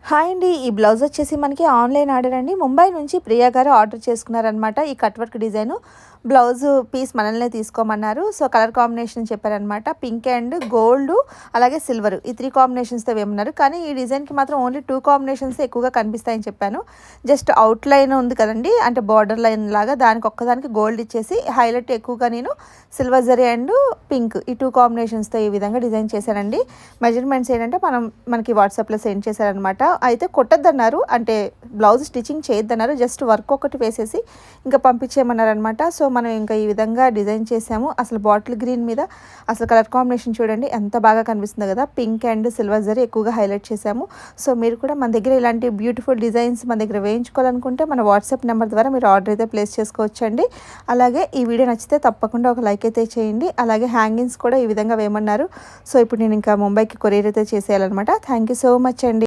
Hi అండి. ఈ blouse వచ్చేసి మనకి ఆన్లైన్ ఆర్డర్ అండి. ముంబై నుంచి ప్రియా గారు ఆర్డర్ చేసుకున్నారనమాట. ఈ cut work design blouse piece మనల్నే తీసుకోమన్నారు. సో కలర్ కాంబినేషన్ చెప్పారనమాట. పింక్ అండ్ గోల్డ్ అలాగే సిల్వర్ ఈ 3 కాంబినేషన్స్తో వేయమన్నారు. కానీ ఈ డిజైన్కి మాత్రం ఓన్లీ 2 కాంబినేషన్స్ ఎక్కువగా కనిపిస్తాయని చెప్పాను. జస్ట్ అవుట్ లైన్ ఉంది కదండి, అంటే బార్డర్ లైన్ లాగా దానికి ఒక్కదానికి గోల్డ్ ఇచ్చేసి హైలైట్ ఎక్కువగా నేను సిల్వర్ జరీ అండ్ పింక్ ఈ 2 కాంబినేషన్స్తో ఈ విధంగా డిజైన్ చేశానండి. మెజర్మెంట్స్ ఏంటంటే మనకి వాట్సాప్లో సెండ్ చేశారనమాట. అయితే కొట్టద్దన్నారు, అంటే బ్లౌజ్ స్టిచ్చింగ్ చేయొద్దన్నారు. జస్ట్ వర్క్ ఒకటి వేసేసి ఇంకా పంపించేయమన్నారనమాట. సో మనం ఇంకా ఈ విధంగా డిజైన్ చేసాము. అసలు బాటిల్ గ్రీన్ మీద అసలు కలర్ కాంబినేషన్ చూడండి ఎంత బాగా కనిపిస్తుంది కదా. పింక్ అండ్ సిల్వర్ జరీ ఎక్కువగా హైలైట్ చేసాము. సో మీరు కూడా మన దగ్గర ఇలాంటి బ్యూటిఫుల్ డిజైన్స్ మన దగ్గర వేయించుకోవాలనుకుంటే మన వాట్సాప్ నెంబర్ ద్వారా మీరు ఆర్డర్ అయితే ప్లేస్ చేసుకోవచ్చండి. అలాగే ఈ వీడియో నచ్చితే తప్పకుండా ఒక లైక్ అయితే చేయండి. అలాగే హ్యాంగింగ్స్ కూడా ఈ విధంగా వేయమన్నారు. సో ఇప్పుడు నేను ఇంకా ముంబైకి కొరియర్ అయితే చేసేయాలన్నమాట. థ్యాంక్ యూ సో మచ్ అండి.